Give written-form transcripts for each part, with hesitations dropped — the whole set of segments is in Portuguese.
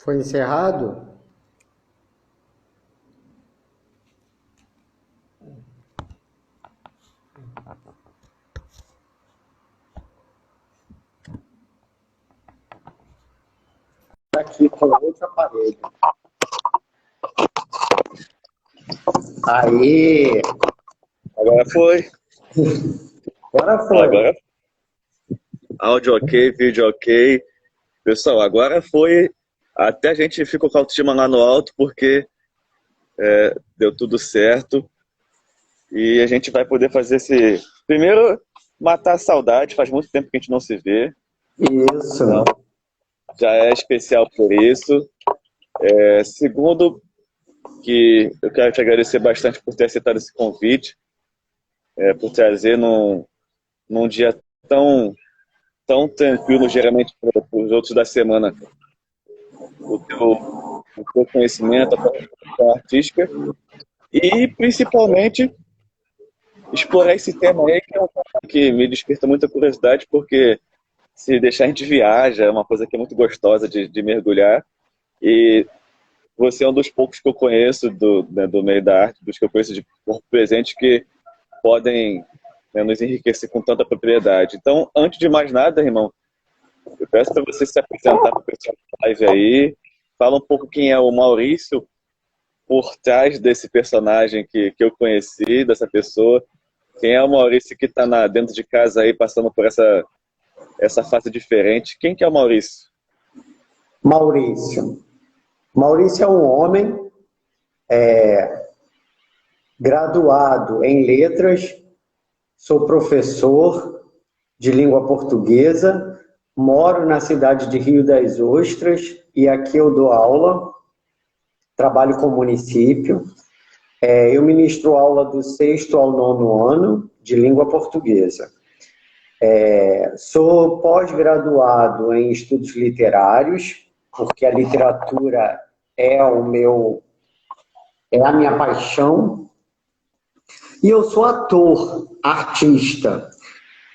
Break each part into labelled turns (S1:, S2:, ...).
S1: Foi encerrado? Aqui com outro aparelho. Aí,
S2: Agora foi.
S1: agora foi.
S2: Agora áudio ok, vídeo ok. Pessoal, agora foi. Até a gente ficou com a autoestima lá no alto porque deu tudo certo. E a gente vai poder fazer esse. Primeiro, matar a saudade. Faz muito tempo que a gente não se vê.
S1: Isso.
S2: Então, já é especial por isso. Segundo, que eu quero te agradecer bastante por ter aceitado esse convite, por trazer num dia tão tranquilo, geralmente, para os outros da semana, o teu conhecimento, a tua questão artística, e principalmente explorar esse tema aí, que é um tema que me desperta muita curiosidade, porque se deixar a gente viaja, é uma coisa que é muito gostosa de mergulhar, e você é um dos poucos que eu conheço do meio da arte, dos que eu conheço de corpo presente, que podem, né, nos enriquecer com tanta propriedade. Então, antes de mais nada, irmão, eu peço para você se apresentar para o pessoal da live aí, fala um pouco quem é o Maurício por trás desse personagem que eu conheci, dessa pessoa, quem é o Maurício que está dentro de casa aí, passando por essa fase diferente. Quem que é o Maurício?
S1: Maurício. Maurício é um homem graduado em letras, sou professor de língua portuguesa, moro na cidade de Rio das Ostras e aqui eu dou aula, trabalho com o município. Eu ministro aula do 6º ao 9º ano de língua portuguesa. Sou pós-graduado em estudos literários, porque a literatura é a minha paixão. E eu sou ator, artista.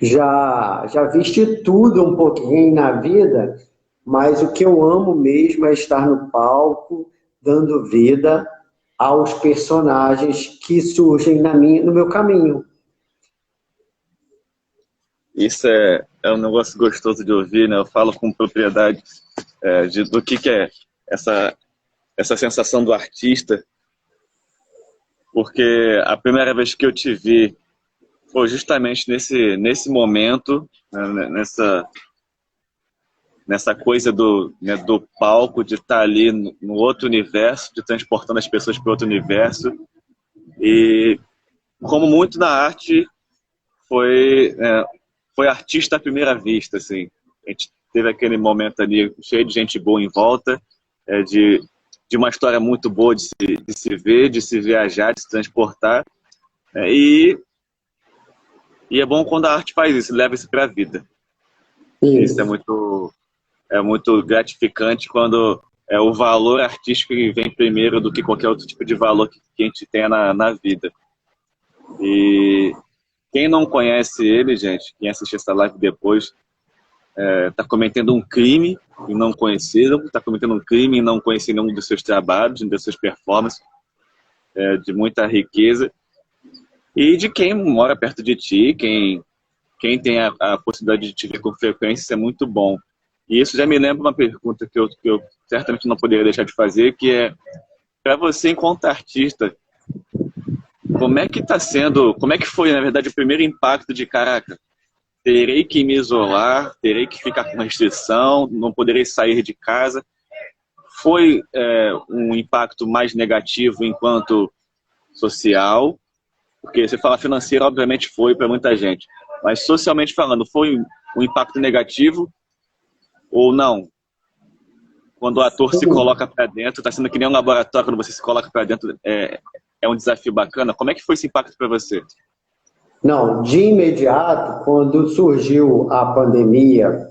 S1: Já fiz de tudo um pouquinho na vida, mas o que eu amo mesmo é estar no palco, dando vida aos personagens que surgem no meu caminho.
S2: Isso é um negócio gostoso de ouvir, né? Eu falo com propriedade do que é essa sensação do artista, porque a primeira vez que eu te vi foi justamente nesse momento, né, nessa coisa né, do palco, de estar ali no outro universo, de transportando as pessoas para outro universo. E como muito na arte, foi artista à primeira vista, assim. A gente teve aquele momento ali cheio de gente boa em volta, de uma história muito boa de se ver, de se viajar, de se transportar. E é bom quando a arte faz isso, leva isso para a vida. Isso é muito gratificante quando o valor artístico vem primeiro do que qualquer outro tipo de valor que a gente tenha na vida. E quem não conhece ele, gente, quem assistir essa live depois, está cometendo um crime em não conhecê-lo, está cometendo um crime em não conhecer nenhum dos seus trabalhos, das suas performances, de muita riqueza. E de quem mora perto de ti, quem tem a possibilidade de te ver com frequência, isso é muito bom. E isso já me lembra uma pergunta que eu certamente não poderia deixar de fazer, que é, para você, enquanto artista, como é que foi, na verdade, o primeiro impacto de, caraca, terei que me isolar, terei que ficar com restrição, não poderei sair de casa? Foi um impacto mais negativo enquanto social? Porque você fala financeiro, obviamente foi para muita gente, mas socialmente falando, foi um impacto negativo ou não? Quando o ator se coloca para dentro, está sendo que nem um laboratório, quando você se coloca para dentro, é um desafio bacana. Como é que foi esse impacto para você?
S1: Não, de imediato, quando surgiu a pandemia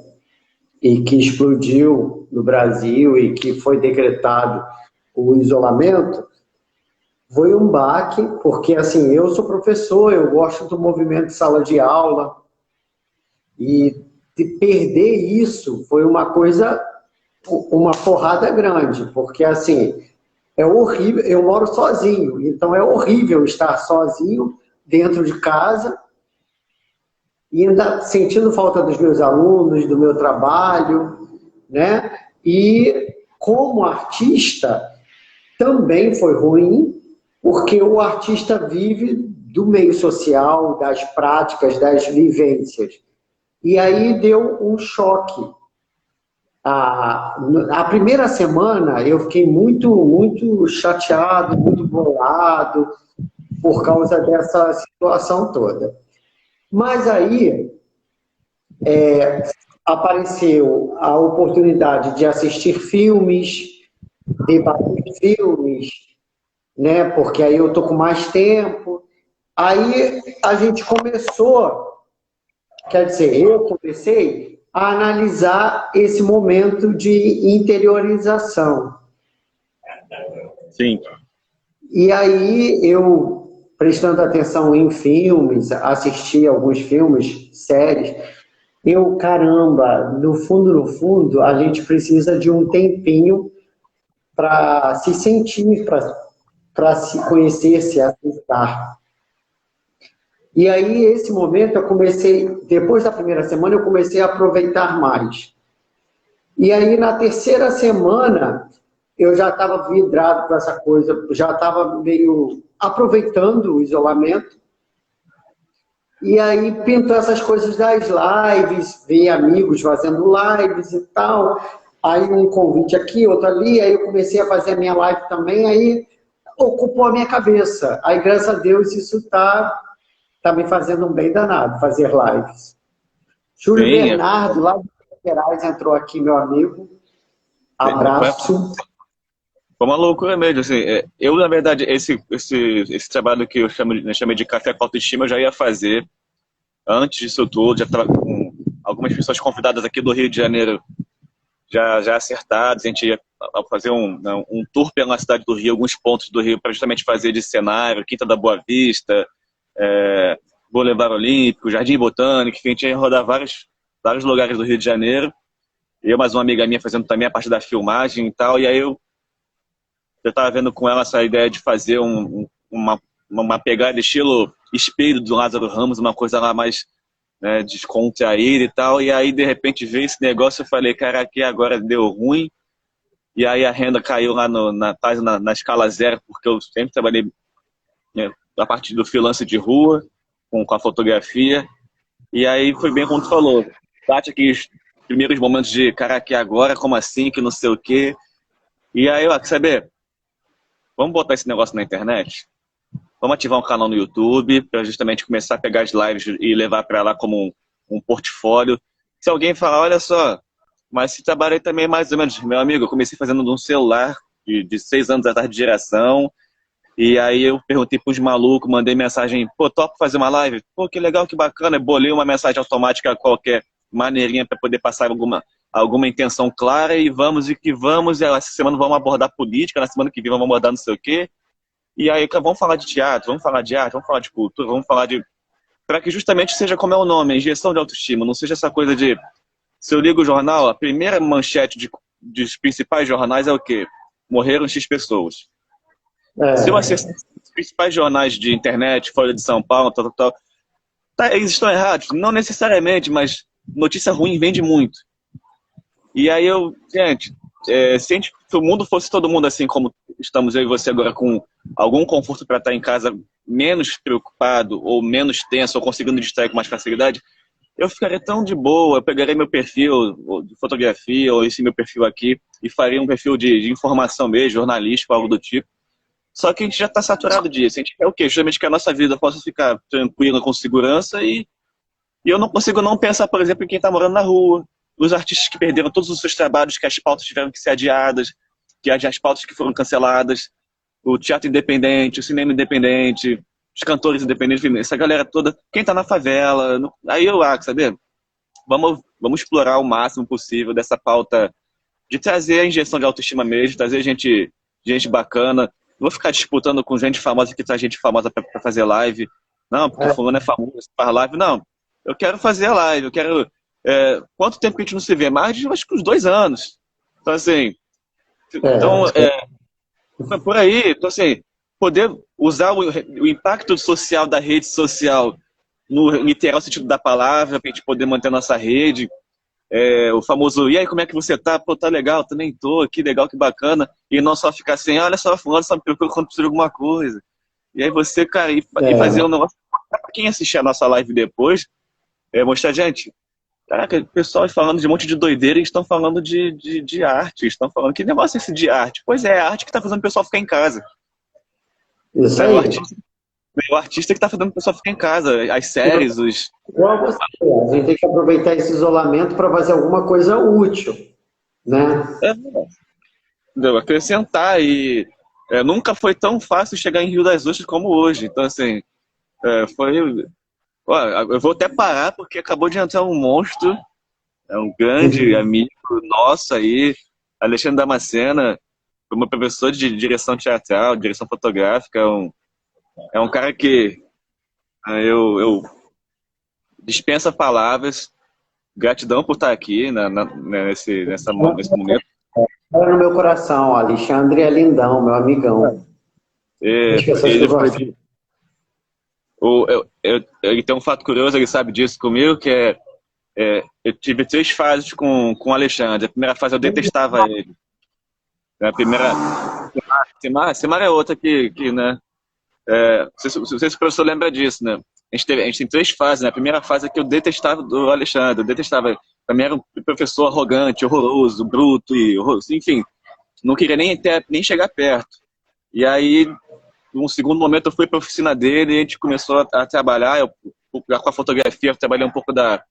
S1: e que explodiu no Brasil e que foi decretado o isolamento, foi um baque, porque assim, eu sou professor, eu gosto do movimento de sala de aula, e de perder isso foi uma coisa uma porrada grande, porque assim, é horrível, eu moro sozinho, então é horrível estar sozinho dentro de casa e ainda sentindo falta dos meus alunos, do meu trabalho, né? E como artista também foi ruim, porque o artista vive do meio social, das práticas, das vivências. E aí deu um choque. A primeira semana eu fiquei muito chateado, muito bolado por causa dessa situação toda. Mas aí apareceu a oportunidade de assistir filmes, debater filmes, né? Porque aí eu tô com mais tempo. Aí a gente começou, quer dizer, eu comecei a analisar esse momento de interiorização.
S2: Sim.
S1: E aí eu, prestando atenção em filmes, assisti alguns filmes, séries, eu, caramba, no fundo, a gente precisa de um tempinho para se sentir, para se conhecer, se aceitar. E aí, esse momento, eu comecei, depois da primeira semana, eu comecei a aproveitar mais. E aí, na terceira semana, eu já estava vidrado com essa coisa, já estava meio aproveitando o isolamento. E aí, pintou essas coisas das lives, ver amigos fazendo lives e tal. Aí, um convite aqui, outro ali. Aí, eu comecei a fazer a minha live também. Aí, ocupou a minha cabeça. Aí, graças a Deus, isso está me fazendo um bem danado, fazer lives. Júlio
S2: Sim,
S1: Bernardo, lá de Minas Gerais, entrou aqui, meu amigo. Abraço.
S2: foi uma loucura mesmo, assim. Eu, na verdade, esse trabalho que eu chamei de Café com Autoestima, eu já ia fazer antes disso tudo, já estava com algumas pessoas convidadas aqui do Rio de Janeiro já acertadas, a gente ia fazer um tour pela cidade do Rio, alguns pontos do Rio, para justamente fazer de cenário, Quinta da Boa Vista, Boulevard Olímpico, Jardim Botânico, enfim, a gente ia rodar vários lugares do Rio de Janeiro, eu mais uma amiga minha fazendo também a parte da filmagem e tal, e aí eu estava vendo com ela essa ideia de fazer uma pegada estilo espelho do Lázaro Ramos, uma coisa lá mais, né, descontraída e tal, e aí de repente veio esse negócio, eu falei, cara, aqui agora deu ruim, e aí a renda caiu lá quase na escala zero, porque eu sempre trabalhei, né, a partir do freelance de rua, com a fotografia, e aí foi bem como tu falou, bate aqui os primeiros momentos de, cara, aqui agora, como assim, que não sei o quê, e aí, ó, quer saber, vamos botar esse negócio na internet? Vamos ativar um canal no YouTube para justamente começar a pegar as lives e levar para lá como um portfólio. Se alguém falar, olha só, mas esse trabalho aí também é mais ou menos, meu amigo, eu comecei fazendo num celular de 6 anos atrás de geração, e aí eu perguntei para os malucos, mandei mensagem, pô, topo fazer uma live? Pô, que legal, que bacana, bolei uma mensagem automática qualquer, maneirinha para poder passar alguma intenção clara, e vamos, e essa semana vamos abordar política, na semana que vem vamos abordar não sei o quê. E aí, vamos falar de teatro, vamos falar de arte, vamos falar de cultura, vamos falar de... Para que justamente seja como é o nome, injeção de autoestima, não seja essa coisa de... Se eu ligo o jornal, a primeira manchete dos principais jornais é o quê? Morreram X pessoas. Se eu acessar os principais jornais de internet, Folha de São Paulo, eles estão errados? Não necessariamente, mas notícia ruim vende muito. E aí gente, se o mundo fosse todo mundo assim como estamos eu e você agora, com algum conforto para estar em casa menos preocupado ou menos tenso ou conseguindo distrair com mais facilidade, eu ficaria tão de boa, eu pegaria meu perfil de fotografia ou esse meu perfil aqui e faria um perfil de informação mesmo, jornalístico, algo do tipo. Só que a gente já está saturado disso. A gente quer o quê? Justamente que a nossa vida possa ficar tranquila, com segurança, e eu não consigo não pensar, por exemplo, em quem está morando na rua, os artistas que perderam todos os seus trabalhos, que as pautas tiveram que ser adiadas, que as pautas que foram canceladas, o teatro independente, o cinema independente, os cantores independentes, essa galera toda, quem está na favela. Aí eu acho, sabe? Vamos explorar o máximo possível dessa pauta de trazer a injeção de autoestima mesmo, trazer gente bacana. Não vou ficar disputando com gente famosa que traz gente famosa para fazer live. Não, porque fulano é famoso, faz live. Não, eu quero fazer a live, eu quero... quanto tempo que a gente não se vê? Mais de, acho que uns 2 anos. Então, assim, então, por aí, então, assim, poder usar o impacto social da rede social no literal sentido da palavra, para a gente poder manter nossa rede, o famoso, e aí, como é que você tá? Pô, tá legal, também tô, que legal, que bacana, e não só ficar assim, olha só, fulano só me procura quando precisa de alguma coisa. E aí você, cara, e fazer um negócio, pra quem assistir a nossa live depois, mostrar, gente, caraca, o pessoal falando de um monte de doideira, eles estão falando de arte, estão falando, que negócio é esse de arte? Pois é a arte que tá fazendo o pessoal ficar em casa.
S1: Isso
S2: É
S1: aí.
S2: o artista que tá fazendo o pessoal ficar em casa, as séries, os...
S1: Igual você, a gente tem que aproveitar esse isolamento para fazer alguma coisa útil, né?
S2: Entendeu? Acrescentar e nunca foi tão fácil chegar em Rio das Ostras como hoje. Então, assim, foi... Ó, eu vou até parar porque acabou de entrar um monstro, um grande amigo nosso aí, Alexandre Damascena, foi meu professor de direção teatral, direção fotográfica, é um cara que eu dispensa palavras, gratidão por estar aqui nesse momento.
S1: Olha no meu coração, Alexandre é lindão, meu amigão. As pessoas que
S2: Ele foi
S1: gostam.
S2: ele tem um fato curioso, ele sabe disso comigo, que eu tive 3 fases com o Alexandre. A primeira fase eu detestava ele. A primeira... Semana é outra que né? Não sei se o professor lembra disso, né? A gente tem 3 fases, né? A primeira fase é que eu detestava do Alexandre, eu detestava. Pra mim era um professor arrogante, horroroso, bruto, e horroroso, enfim. Não queria nem chegar perto. E aí, num segundo momento, eu fui para a oficina dele e a gente começou a trabalhar. Com a fotografia, eu trabalhei um pouco da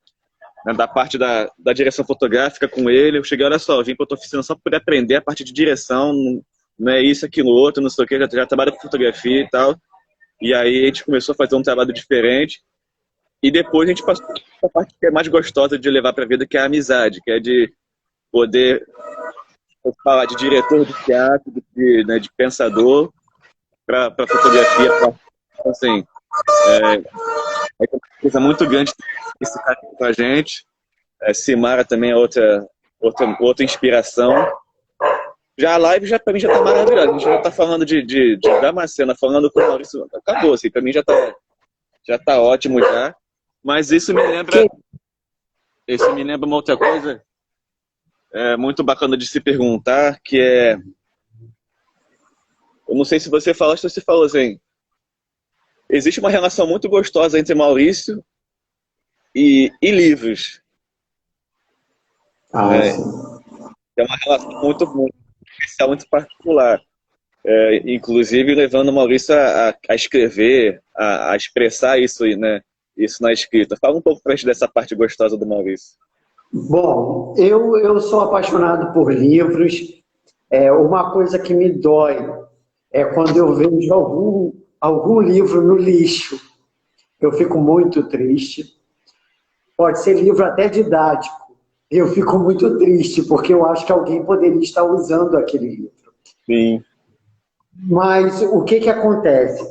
S2: parte da direção fotográfica com ele. Eu cheguei, olha só, eu vim para a tua oficina só para poder aprender a parte de direção, não é isso, aquilo, outro, não sei o que, já trabalho com fotografia e tal. E aí a gente começou a fazer um trabalho diferente. E depois a gente passou para a parte que é mais gostosa de levar para a vida, que é a amizade, que é de poder falar de diretor de teatro, de pensador, para fotografia. Assim, é uma coisa muito grande esse cara com a gente. Simara também é outra inspiração. Já a live, para mim, já tá maravilhosa. A gente já tá falando de Damascena, falando com o Maurício. Acabou, assim, para mim já tá ótimo já. Mas isso me lembra uma outra coisa muito bacana de se perguntar, que eu não sei se você falou, se você falou assim, existe uma relação muito gostosa entre Maurício e livros.
S1: Sim.
S2: É uma relação muito especial, muito particular. Inclusive levando o Maurício a escrever, a expressar isso, né, isso na escrita. Fala um pouco pra gente dessa parte gostosa do Maurício.
S1: Bom, eu sou apaixonado por livros. Uma coisa que me dói é quando eu vejo algum livro no lixo. Eu fico muito triste. Pode ser livro até didático. Eu fico muito triste, porque eu acho que alguém poderia estar usando aquele livro.
S2: Sim.
S1: Mas o que acontece?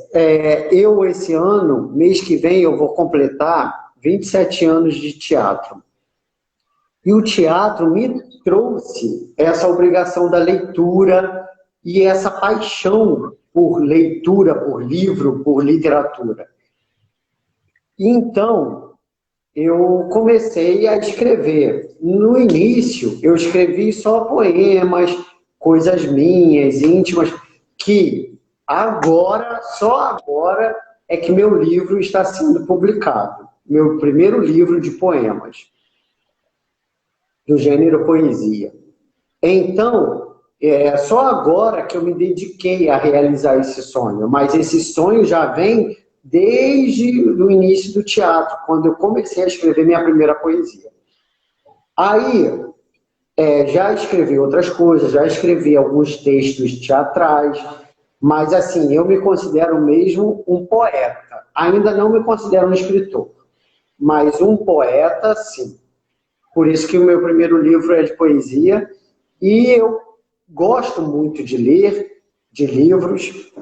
S1: Eu, esse ano, mês que vem, eu vou completar 27 anos de teatro. E o teatro me trouxe essa obrigação da leitura e essa paixão por leitura, por livro, por literatura. Então, eu comecei a escrever. No início, eu escrevi só poemas, coisas minhas, íntimas, que só agora, é que meu livro está sendo publicado. Meu primeiro livro de poemas, do gênero poesia. Então, só agora que eu me dediquei a realizar esse sonho, mas esse sonho já vem desde o início do teatro, quando eu comecei a escrever minha primeira poesia. Aí, já escrevi outras coisas, já escrevi alguns textos teatrais, mas assim, eu me considero mesmo um poeta. Ainda não me considero um escritor, mas um poeta, sim. Por isso que o meu primeiro livro é de poesia, e eu gosto muito de ler, de livros.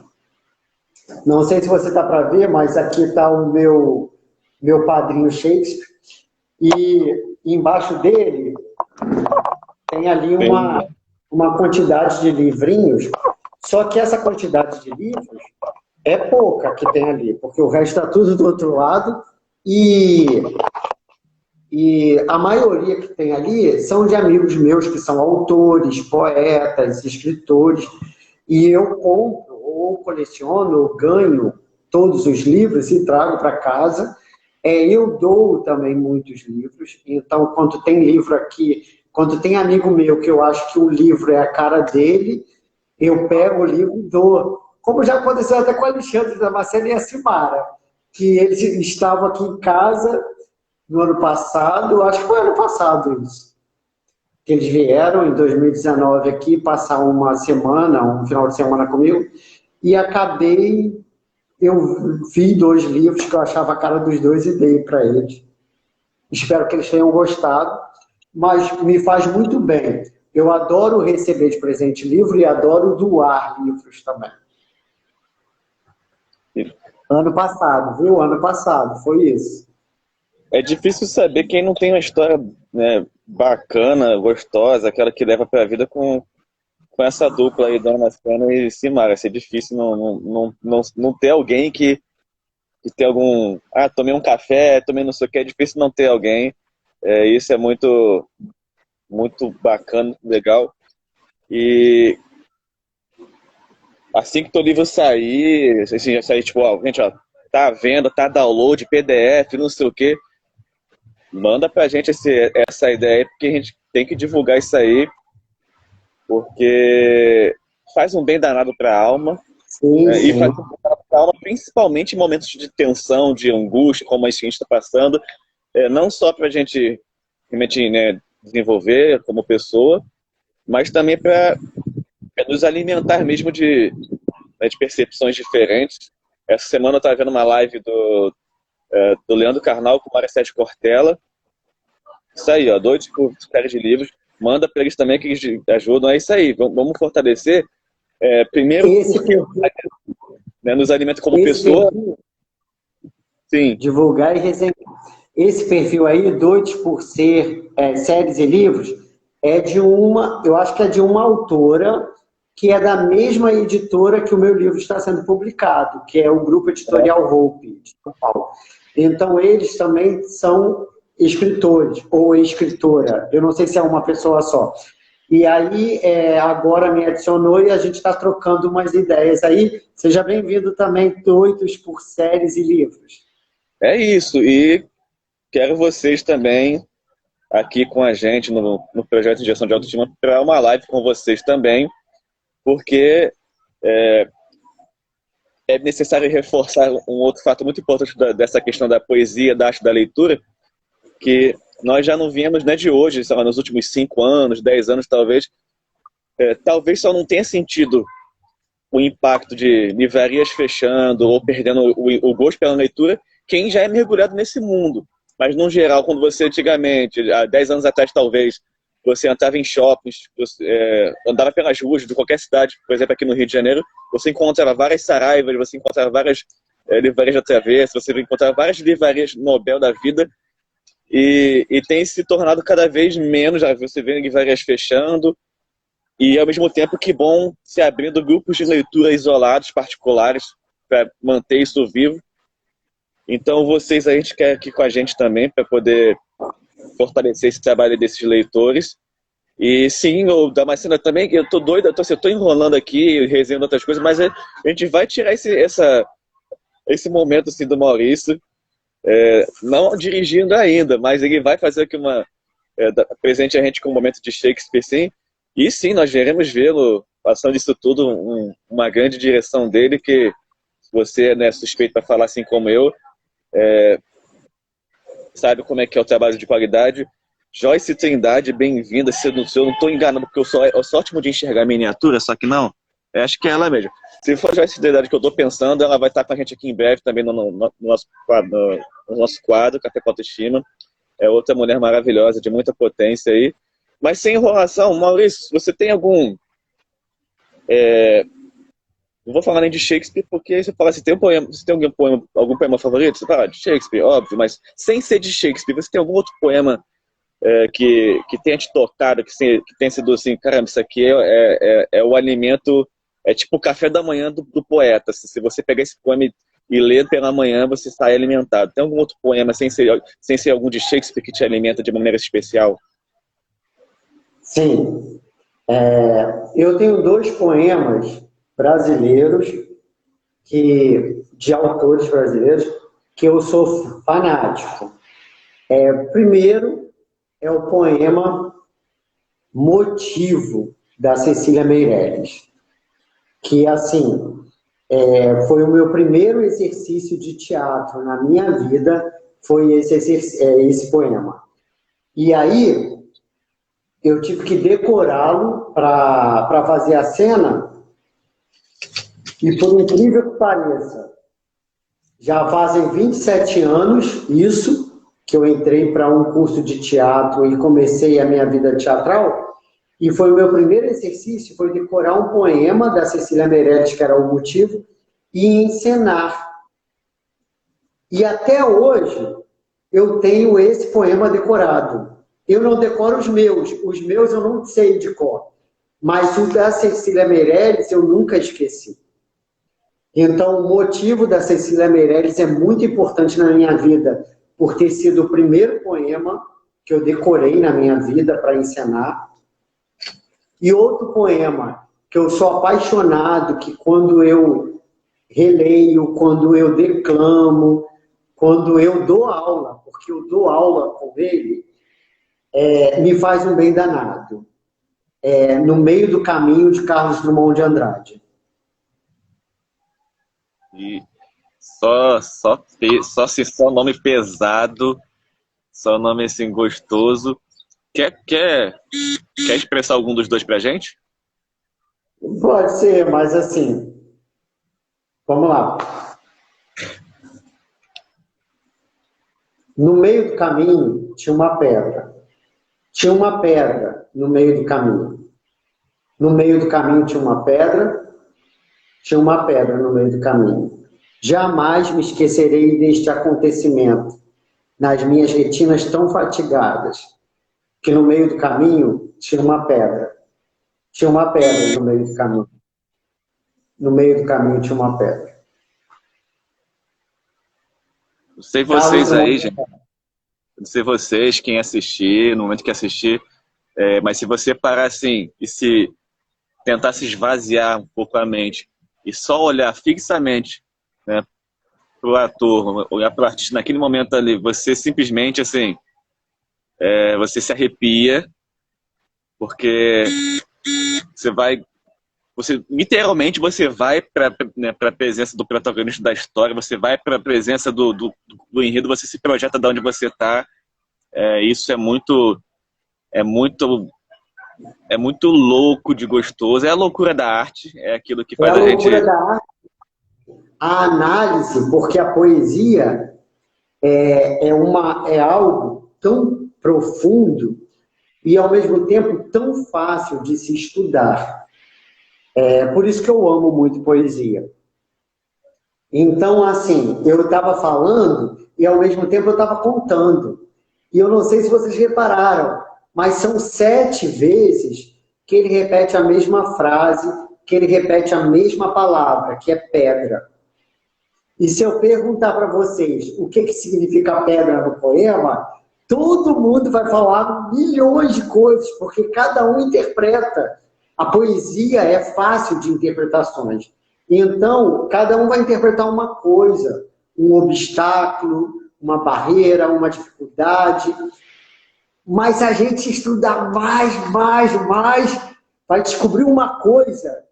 S1: Não sei se você está para ver, mas aqui está o meu padrinho Shakespeare, e embaixo dele tem ali uma quantidade de livrinhos, só que essa quantidade de livros é pouca que tem ali, porque o resto está tudo do outro lado e a maioria que tem ali são de amigos meus que são autores, poetas, escritores, e eu compro ou coleciono, ou ganho todos os livros e trago para casa. Eu dou também muitos livros, então quando tem livro aqui, quando tem amigo meu que eu acho que o livro é a cara dele, eu pego o livro e dou. Como já aconteceu até com o Alexandre Damasceno e a Simara, que eles estavam aqui em casa no ano passado, acho que foi ano passado isso, que eles vieram em 2019 aqui passar uma semana, um final de semana comigo, e eu vi 2 livros que eu achava a cara dos dois e dei para eles. Espero que eles tenham gostado, mas me faz muito bem. Eu adoro receber de presente livro e adoro doar livros também. Ano passado, viu? Ano passado, foi isso.
S2: É difícil saber quem não tem uma história, né, bacana, gostosa, aquela que leva para a vida com essa dupla aí, Dona Sena e Simara. Vai ser difícil não ter alguém que tem algum... Ah, tomei um café, tomei não sei o que, é difícil não ter alguém. Isso é muito, muito bacana, muito legal. E assim que o teu livro sair, assim, sair tipo, ó, gente, ó, tá à venda, tá download, PDF, não sei o que, manda pra gente essa ideia aí, porque a gente tem que divulgar isso aí, porque faz um bem danado pra alma,
S1: Sim,
S2: né? E
S1: sim.
S2: faz um bem danado pra alma, principalmente em momentos de tensão, de angústia, como esse que a gente está passando, não só pra gente realmente, né, desenvolver como pessoa, mas também para nos alimentar mesmo né, de percepções diferentes. Essa semana eu estava vendo uma live do Leandro Carnal com o Maricete Cortella. Isso aí, ó, doidos por série de livros. Manda para eles também que eles ajudam. É isso aí, vamos fortalecer. Primeiro, porque né, nos alimenta como pessoa.
S1: Perfil,
S2: Sim.
S1: divulgar e resenhar. Esse perfil aí, doidos por ser séries e livros, é de uma, eu acho que é de uma autora que é da mesma editora que o meu livro está sendo publicado, que é o Grupo Editorial Hope, de São Paulo. Então, eles também são escritores, ou escritora, eu não sei se é uma pessoa só. E aí, agora me adicionou e a gente está trocando umas ideias aí. Seja bem-vindo também, doidos por séries e livros.
S2: É isso, e quero vocês também aqui com a gente no projeto de gestão de autoestima para uma live com vocês também, porque é necessário reforçar um outro fato muito importante dessa questão da poesia, da arte da leitura, que nós já não viemos, né, de hoje, sei lá, nos últimos 5 anos, 10 anos talvez, talvez só não tenha sentido o impacto de livrarias fechando ou perdendo o gosto pela leitura, quem já é mergulhado nesse mundo. Mas, no geral, quando você antigamente, há 10 anos atrás talvez, você entrava em shoppings, andava pelas ruas de qualquer cidade, por exemplo, aqui no Rio de Janeiro, você encontrava várias saraivas, você encontrava várias livrarias da Travessa, você encontrava várias livrarias Nobel da vida, e tem se tornado cada vez menos, você vê livrarias fechando, e ao mesmo tempo que bom se abrindo grupos de leitura isolados, particulares, para manter isso vivo. Então vocês, a gente quer aqui com a gente também, para poder fortalecer esse trabalho desses leitores. E sim, o Damascena também, eu tô doido, eu tô enrolando aqui, resenhando outras coisas, mas a gente vai tirar esse momento assim, do Maurício, não dirigindo ainda, mas ele vai fazer aqui presente a gente com um momento de Shakespeare, sim. E sim, nós veremos vê-lo passando isso tudo, uma grande direção dele, que você, né, suspeito para falar assim como eu, sabe como é que é o trabalho de qualidade. Joyce Trindade, bem-vinda. Se eu não estou enganado, porque eu sou ótimo de enxergar miniatura, só que não. Acho que é ela mesmo. Se for Joyce Trindade que eu estou pensando, ela vai estar com a gente aqui em breve também no nosso quadro, Café com Autoestima. É outra mulher maravilhosa, de muita potência aí. Mas sem enrolação, Maurício, você tem algum... não vou falar nem de Shakespeare, porque você fala assim, você tem algum poema favorito? Você fala de Shakespeare, óbvio, mas sem ser de Shakespeare, você tem algum outro poema que tenha te tocado, que tenha sido assim, caramba, isso aqui é o alimento, é tipo o café da manhã do poeta. Se você pegar esse poema e ler pela manhã, você sai alimentado. Tem algum outro poema, sem ser algum de Shakespeare, que te alimenta de maneira especial?
S1: Sim. Eu tenho 2 poemas brasileiros, de autores brasileiros, que eu sou fanático. Primeiro é o poema Motivo, da Cecília Meirelles, que, assim, foi o meu primeiro exercício de teatro na minha vida, foi esse poema. E aí, eu tive que decorá-lo para fazer a cena, e por incrível que pareça, já fazem 27 anos isso, que eu entrei para um curso de teatro e comecei a minha vida teatral, e foi o meu primeiro exercício, foi decorar um poema da Cecília Meirelles, que era o Motivo, e encenar. E até hoje, eu tenho esse poema decorado. Eu não decoro os meus eu não sei de cor, mas o da Cecília Meirelles eu nunca esqueci. Então, o Motivo da Cecília Meirelles é muito importante na minha vida, por ter sido o primeiro poema que eu decorei na minha vida para encenar. E outro poema que eu sou apaixonado, que quando eu releio, quando eu declamo, quando eu dou aula, porque eu dou aula com ele, me faz um bem danado. No Meio do Caminho, de Carlos Drummond de Andrade.
S2: E só nome pesado, só nome assim gostoso. Quer expressar algum dos dois pra gente?
S1: Pode ser, mas assim, vamos lá. No meio do caminho tinha uma pedra. Tinha uma pedra no meio do caminho. No meio do caminho tinha uma pedra. Tinha uma pedra no meio do caminho. Jamais me esquecerei deste acontecimento, nas minhas retinas tão fatigadas, que no meio do caminho tinha uma pedra. Tinha uma pedra no meio do caminho. No meio do caminho tinha uma pedra.
S2: Não sei vocês aí, gente. Não sei vocês, quem assistir, no momento que assistir, mas se você parar assim e se tentar se esvaziar um pouco a mente e só olhar fixamente, né, para o ator, olhar para o artista naquele momento ali, você simplesmente assim, você se arrepia, porque literalmente você vai para a presença do protagonista da história, você vai para a presença do enredo, você se projeta de onde você está. Isso é muito louco de gostoso. É a loucura da arte, é aquilo que faz a gente...
S1: É a loucura da arte. A análise, porque a poesia é algo tão profundo e, ao mesmo tempo, tão fácil de se estudar. Por isso que eu amo muito poesia. Então, assim, eu estava falando e, ao mesmo tempo, eu estava contando. E eu não sei se vocês repararam, mas são 7 vezes que ele repete a mesma frase, que ele repete a mesma palavra, que é pedra. E se eu perguntar para vocês o que significa pedra no poema, todo mundo vai falar milhões de coisas, porque cada um interpreta. A poesia é fácil de interpretações. Então, cada um vai interpretar uma coisa, um obstáculo, uma barreira, uma dificuldade. Mas a gente estudar mais, vai descobrir uma coisa.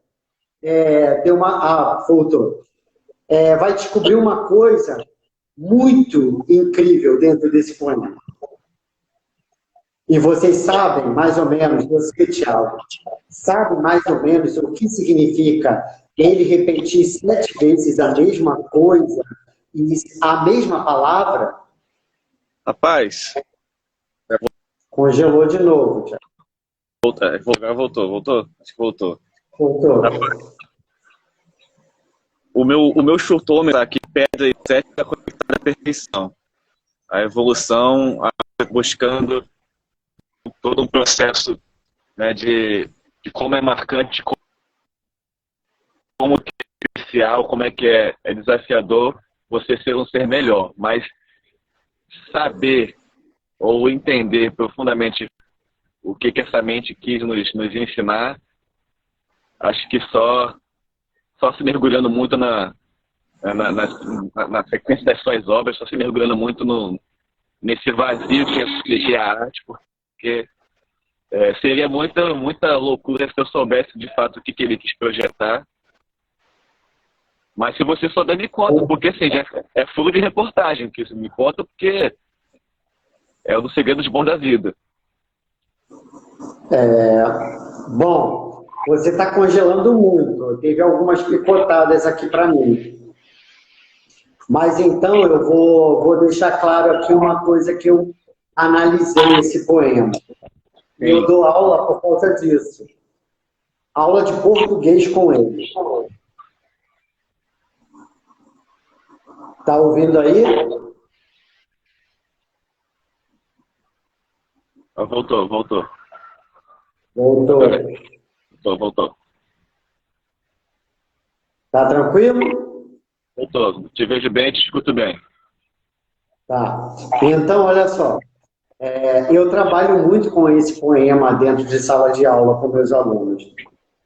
S1: Voltou. Vai descobrir uma coisa muito incrível dentro desse poema. E vocês sabem, mais ou menos, você, Thiago, sabe mais ou menos o que significa ele repetir 7 vezes a mesma coisa e a mesma palavra?
S2: Rapaz...
S1: Congelou de novo, Thiago.
S2: Voltou? Acho que voltou.
S1: Voltou.
S2: O meu chutômetro aqui, pedra e 7, está conectado à perfeição. A evolução, buscando todo um processo, né, de como é marcante, como que é especial, como é que é desafiador você ser um ser melhor. Mas saber ou entender profundamente o que essa mente quis nos ensinar, acho que só se mergulhando muito na sequência das suas obras, só se mergulhando muito nesse vazio que é a arte, porque seria muita loucura se eu soubesse de fato o que ele quis projetar. Mas se você souber, me conta, porque assim, já é full de reportagem que isso me conta, porque é um dos segredos bons da vida.
S1: Bom, você está congelando muito. Teve algumas picotadas aqui para mim. Mas então eu vou deixar claro aqui uma coisa que eu analisei esse poema. E eu dou aula por causa disso. Aula de português com ele. Tá ouvindo aí?
S2: Voltou. Voltou.
S1: Tá tranquilo?
S2: Voltou. Te vejo bem, te escuto bem.
S1: Tá. Então, olha só. Eu trabalho muito com esse poema dentro de sala de aula com meus alunos.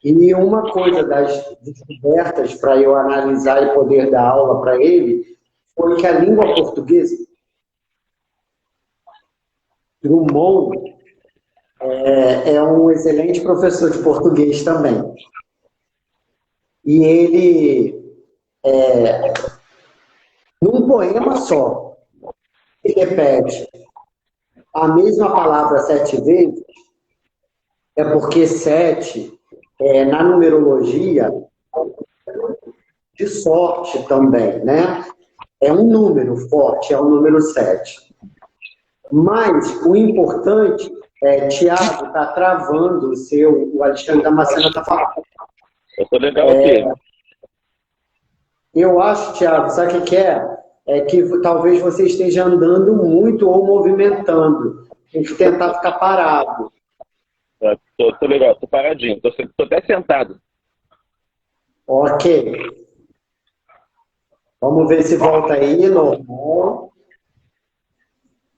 S1: E uma coisa das descobertas para eu analisar e poder dar aula para ele foi que a língua portuguesa, Drummond, é um excelente professor de português também. E ele, num poema só, ele repete a mesma palavra 7 vezes, é porque 7, na numerologia, de sorte também, né? É um número forte, é o número 7. Mas o importante Tiago está travando o Alexandre Damasceno está falando.
S2: Eu tô legal aqui.
S1: Eu acho, Tiago, sabe o que é? É que talvez você esteja andando muito ou movimentando. Tem que tentar ficar parado.
S2: Tô legal, tô paradinho, tô até sentado.
S1: Ok. Vamos ver se volta aí, normal.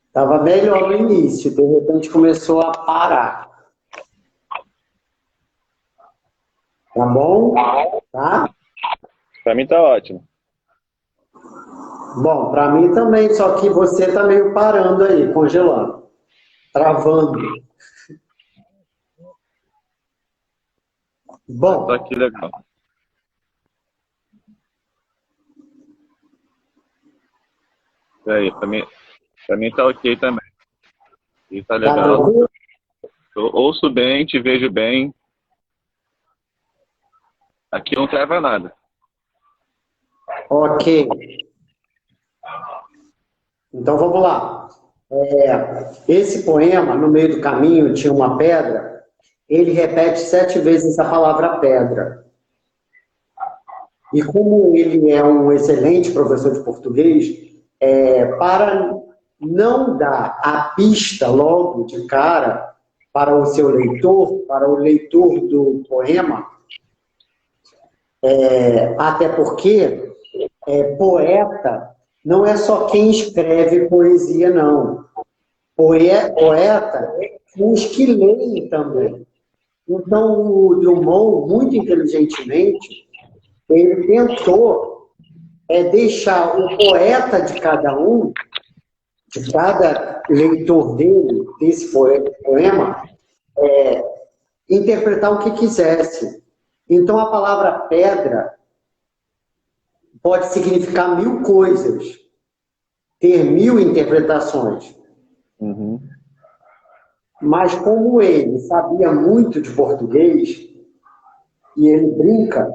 S1: Estava melhor no início, de repente começou a parar. Tá bom? Tá?
S2: Pra mim tá ótimo.
S1: Bom, para mim também, só que você tá meio parando aí, congelando. Travando. Bom.
S2: Tá aqui legal. Aí, pra mim tá ok também. E tá legal. Eu ouço bem, te vejo bem. Aqui não trava nada.
S1: Ok. Então vamos lá. Esse poema, no meio do caminho, tinha uma pedra. Ele repete 7 vezes a palavra pedra. E como ele é um excelente professor de português, para não dar a pista logo de cara para o seu leitor, para o leitor do poema, até porque poeta não é só quem escreve poesia, não. Poeta são os que leem também. Então, o Drummond, muito inteligentemente, ele tentou deixar o poeta de cada um, de cada leitor dele, desse poema, interpretar o que quisesse. Então, a palavra pedra pode significar 1000 coisas, ter 1000 interpretações.
S2: Uhum.
S1: Mas como ele sabia muito de português, e ele brinca,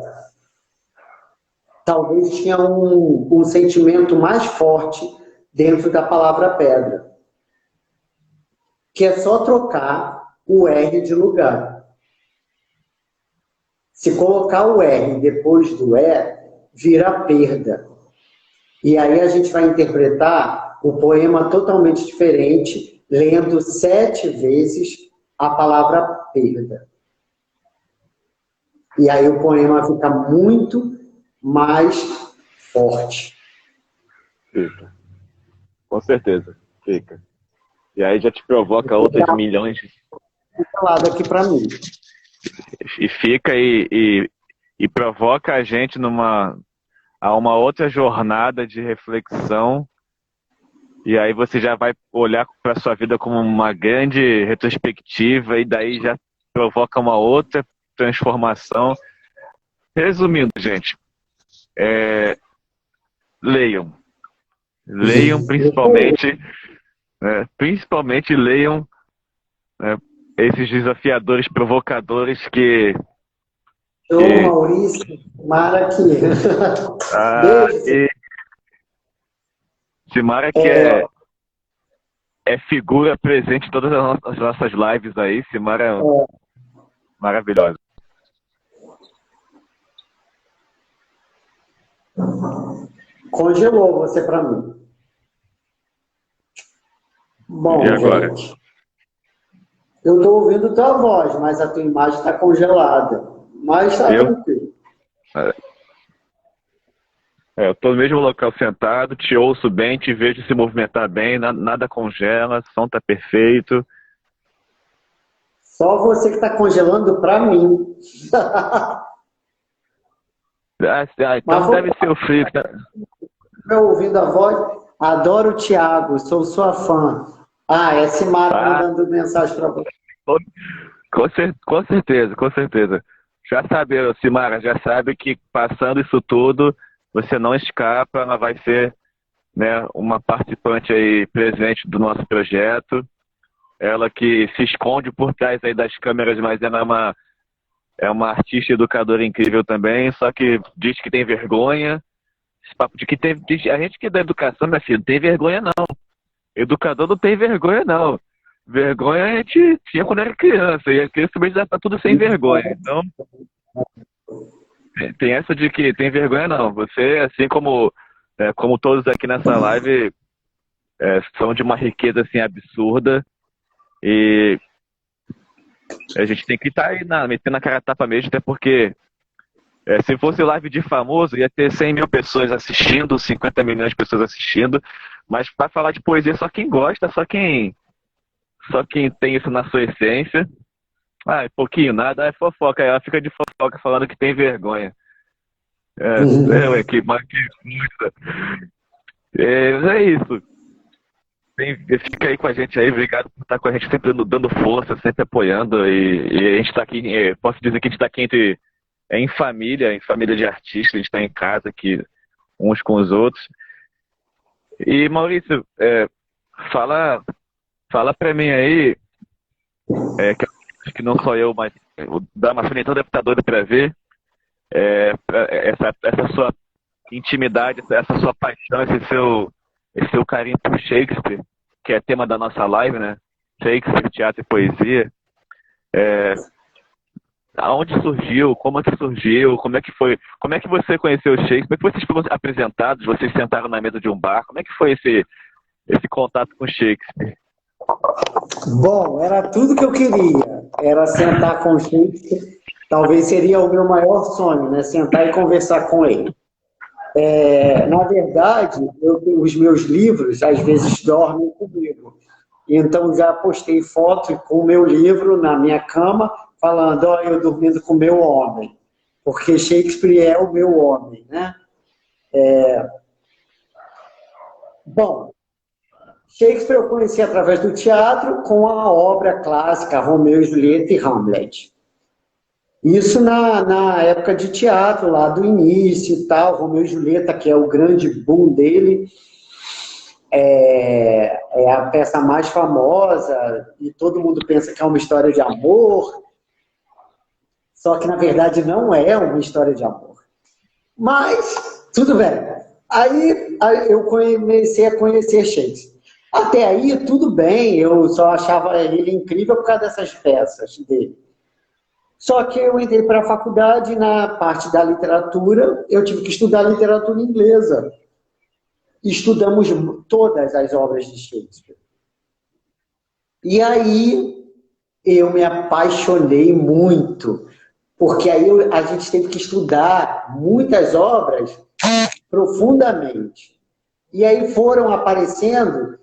S1: talvez tinha um sentimento mais forte dentro da palavra pedra, que é só trocar o R de lugar. Se colocar o R depois do E, vira perda. E aí a gente vai interpretar o poema totalmente diferente, lendo 7 vezes a palavra perda. E aí o poema fica muito mais forte.
S2: Fica. Com certeza, fica. E aí já te provoca outras milhões de...
S1: Falado aqui para mim.
S2: E fica e provoca a gente a uma outra jornada de reflexão. E aí você já vai olhar para a sua vida como uma grande retrospectiva e daí já provoca uma outra transformação. Resumindo, gente, leiam. Leiam principalmente leiam esses desafiadores, provocadores que...
S1: Maurício, Mara aqui.
S2: Simara que é figura presente em todas as nossas lives aí. Simara é maravilhosa.
S1: Congelou você para mim. Bom,
S2: e agora?
S1: gente, eu estou ouvindo tua voz, mas a tua imagem está congelada. Mas está tranquilo.
S2: Eu estou no mesmo local sentado, te ouço bem, te vejo se movimentar bem, nada congela, o som está perfeito.
S1: Só você que está congelando para mim.
S2: Então deve ser o frio.
S1: Eu ouvindo a voz, adoro o Thiago, sou sua fã. É Simara mandando mensagem para você.
S2: Com certeza. Já sabe, Simara, já sabe que passando isso tudo, você não escapa, ela vai ser, né, uma participante aí presente do nosso projeto. Ela que se esconde por trás aí das câmeras, mas ela é uma artista e educadora incrível também, só que diz que tem vergonha. Esse papo de que a gente que é da educação, minha filha, não tem vergonha não. Educador não tem vergonha não. Vergonha a gente tinha quando era criança, e a criança também já tá tudo sem vergonha. Então, tem essa de que tem vergonha não. Você, assim como todos aqui nessa live, são de uma riqueza assim absurda, e a gente tem que estar aí metendo a cara a tapa mesmo, até porque se fosse live de famoso, ia ter 100 mil pessoas assistindo, 50 milhões de pessoas assistindo, mas para falar de poesia só quem gosta, só quem tem isso na sua essência. Pouquinho nada, é fofoca, ela fica de fofoca falando que tem vergonha. Que muita. É isso. Fica aí com a gente aí, obrigado por estar com a gente, sempre dando força, sempre apoiando. E a gente está aqui, posso dizer que a gente está aqui em família de artistas, a gente está em casa aqui, uns com os outros. E Maurício, fala para mim aí, que não sou eu, mas o Damasceno então deve estar doido para ver essa sua intimidade, essa sua paixão, esse seu carinho por Shakespeare, que é tema da nossa live, né? Shakespeare, teatro e poesia. Aonde surgiu? Como é que surgiu? Como é que foi? Como é que você conheceu o Shakespeare? Como é que vocês foram apresentados? Vocês sentaram na mesa de um bar? Como é que foi esse contato com Shakespeare?
S1: Bom, era tudo que eu queria. Era sentar com o Shakespeare. Talvez seria o meu maior sonho, né? Sentar e conversar com ele. Na verdade, os meus livros às vezes dormem comigo. Então já postei foto com o meu livro na minha cama, falando, eu dormindo com o meu homem. Porque Shakespeare é o meu homem, né? Bom, Shakespeare eu conheci através do teatro com a obra clássica Romeu e Julieta e Hamlet. Isso na época de teatro, lá do início e tal, Romeu e Julieta, que é o grande boom dele, é a peça mais famosa e todo mundo pensa que é uma história de amor, só que na verdade não é uma história de amor. Mas, tudo bem. Aí eu comecei a conhecer Shakespeare. Até aí, tudo bem, eu só achava ele incrível por causa dessas peças dele. Só que eu entrei para a faculdade, na parte da literatura, eu tive que estudar literatura inglesa. Estudamos todas as obras de Shakespeare. E aí, eu me apaixonei muito, porque aí a gente teve que estudar muitas obras profundamente. E aí foram aparecendo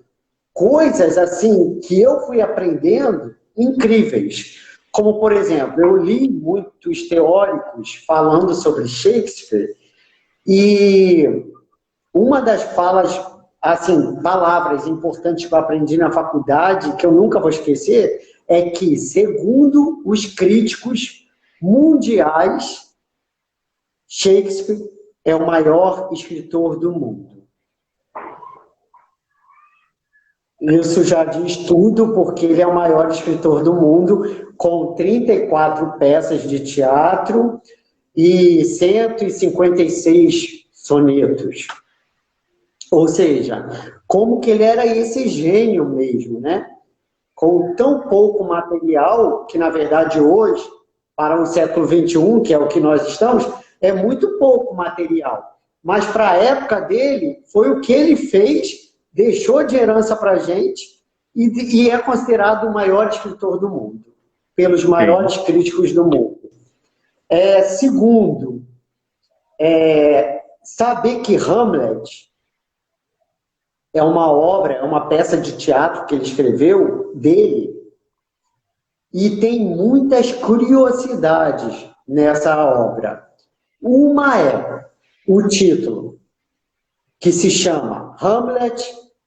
S1: coisas assim que eu fui aprendendo incríveis. Como, por exemplo, eu li muitos teóricos falando sobre Shakespeare e uma das falas, assim, palavras importantes que eu aprendi na faculdade, que eu nunca vou esquecer, é que, segundo os críticos mundiais, Shakespeare é o maior escritor do mundo. Isso já diz tudo, porque ele é o maior escritor do mundo, com 34 peças de teatro e 156 sonetos. Ou seja, como que ele era esse gênio mesmo, né? Com tão pouco material, que na verdade hoje, para o século XXI, que é o que nós estamos, é muito pouco material. Mas para a época dele, foi o que ele fez, deixou de herança para a gente e é considerado o maior escritor do mundo, pelos maiores críticos do mundo. Segundo, saber que Hamlet é uma obra, é uma peça de teatro que ele escreveu dele, e tem muitas curiosidades nessa obra. Uma é o título, que se chama Hamlet,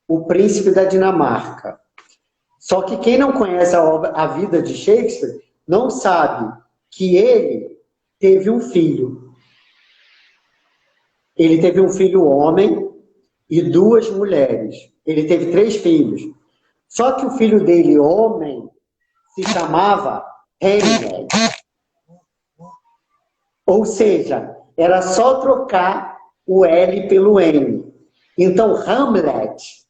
S1: o Príncipe da Dinamarca. Só que quem não conhece a vida de Shakespeare não sabe que ele teve um filho. Ele teve um filho homem e 2 mulheres. Ele teve 3 filhos. Só que o filho dele, homem, se chamava Hamlet. Ou seja, era só trocar o L pelo N. Então, Hamlet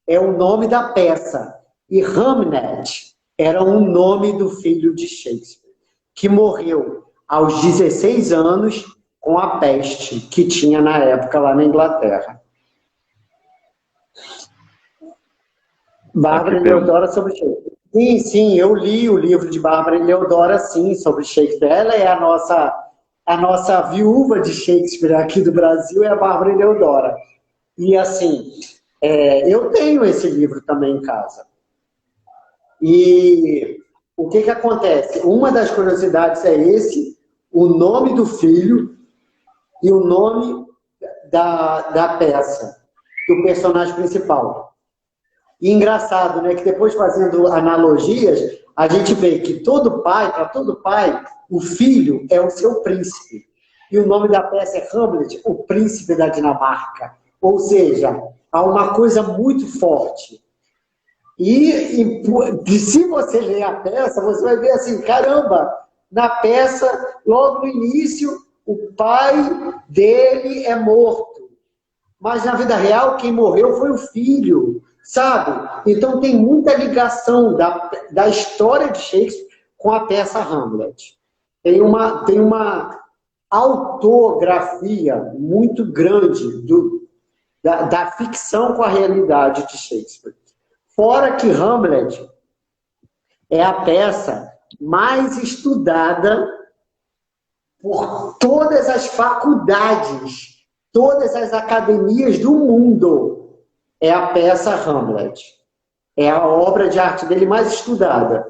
S1: é o nome da peça. E Hamnet era o nome do filho de Shakespeare, que morreu aos 16 anos com a peste que tinha na época lá na Inglaterra. Bárbara Eleodora sobre Shakespeare. Sim, sim, eu li o livro de Bárbara Eleodora, sim, sobre Shakespeare. Ela é a nossa viúva de Shakespeare aqui do Brasil, é a Bárbara Eleodora. E assim, eu tenho esse livro também em casa. E o que acontece? Uma das curiosidades é o nome do filho e o nome da peça, do personagem principal. E engraçado, né, que depois fazendo analogias, a gente vê que para todo pai, o filho é o seu príncipe. E o nome da peça é Hamlet, o príncipe da Dinamarca. Ou seja, há uma coisa muito forte. E se você ler a peça, você vai ver assim, caramba, na peça, logo no início, o pai dele é morto. Mas na vida real, quem morreu foi o filho, sabe? Então tem muita ligação da história de Shakespeare com a peça Hamlet. Tem uma autografia muito grande da ficção com a realidade de Shakespeare. Fora que Hamlet é a peça mais estudada por todas as faculdades, todas as academias do mundo. É a peça Hamlet. É a obra de arte dele mais estudada.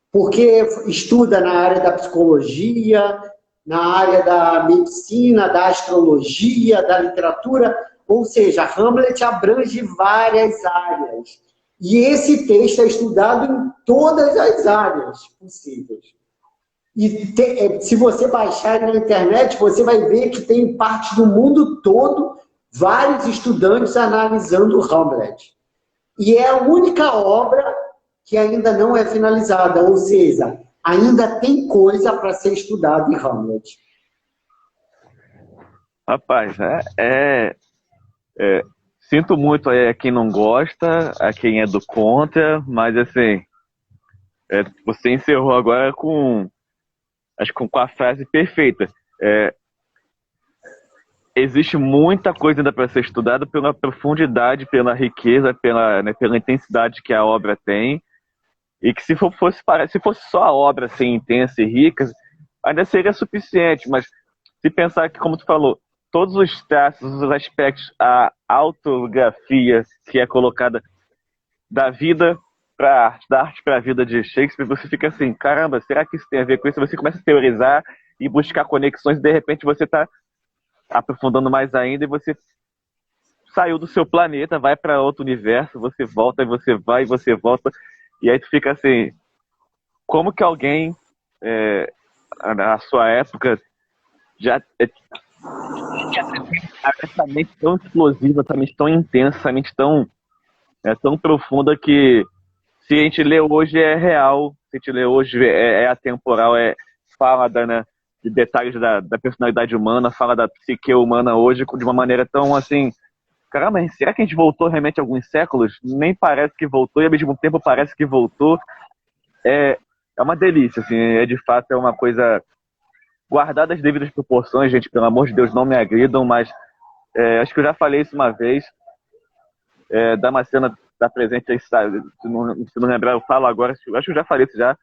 S1: Porque estuda na área da psicologia, na área da medicina, da astrologia, da literatura. Ou seja, Hamlet abrange várias áreas. E esse texto é estudado em todas as áreas possíveis. E se você baixar na internet, você vai ver que tem parte do mundo todo vários estudantes analisando Hamlet. E é a única obra que ainda não é finalizada, ou seja, ainda tem coisa para ser estudada em Hamlet.
S2: Rapaz, sinto muito a quem não gosta, a quem é do contra, mas assim, você encerrou agora acho que com a frase perfeita. Existe muita coisa ainda para ser estudada pela profundidade, pela riqueza, pela intensidade que a obra tem. E que se fosse só a obra assim, intensa e rica, ainda seria suficiente, mas se pensar que, como tu falou, todos os traços, os aspectos, a autografia que é colocada da vida para a arte, da arte para a vida de Shakespeare, você fica assim, caramba, será que isso tem a ver com isso? Você começa a teorizar e buscar conexões, e de repente você está aprofundando mais ainda e você saiu do seu planeta, vai para outro universo, você volta e você vai e você volta, e aí tu fica assim, como que alguém na sua época já essa mente tão explosiva, essa mente tão intensa, essa mente tão profunda que se a gente lê hoje é real, se a gente lê hoje é atemporal, fala né, de detalhes da personalidade humana, fala da psique humana hoje de uma maneira tão assim, caramba, será que a gente voltou realmente alguns séculos? Nem parece que voltou e ao mesmo tempo parece que voltou. É uma delícia, assim, de fato é uma coisa guardada as devidas proporções, gente, pelo amor de Deus, não me agridam, mas acho que eu já falei isso uma vez, Damascena da presente aí, sabe? Se não lembrar, eu falo agora, acho que eu já falei isso já,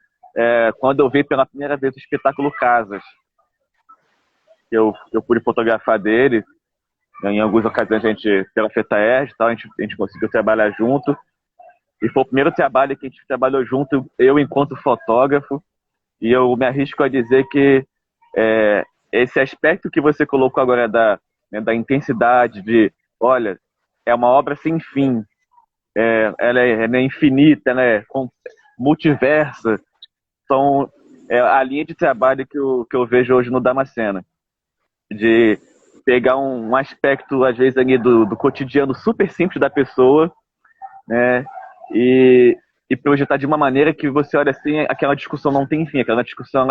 S2: quando eu vi pela primeira vez o espetáculo Casas, que eu pude fotografar dele, em algumas ocasiões a gente, pela FETAERJ e tal, a gente conseguiu trabalhar junto, e foi o primeiro trabalho que a gente trabalhou junto, eu enquanto fotógrafo, e eu me arrisco a dizer que esse aspecto que você colocou agora da intensidade, de, olha, é uma obra sem fim, ela é infinita, ela é multiversa, são a linha de trabalho que eu vejo hoje no Damascena, de pegar um aspecto, às vezes, ali do cotidiano super simples da pessoa, né, e projetar de uma maneira que você olha assim, aquela discussão não tem fim, aquela discussão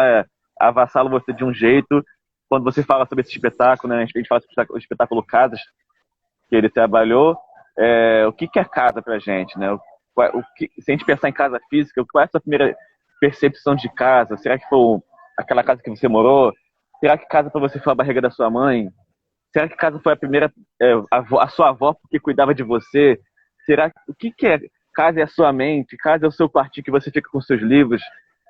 S2: avassala você de um jeito. Quando você fala sobre esse espetáculo, né, a gente fala sobre o espetáculo Casas, que ele trabalhou, o que é casa pra gente, né? Se a gente pensar em casa física, qual é a sua primeira percepção de casa? Será que foi aquela casa que você morou? Será que casa para você foi a barriga da sua mãe? Será que casa foi a primeira, a sua avó porque cuidava de você? O que é casa? É a sua mente? Casa é o seu quartinho que você fica com seus livros?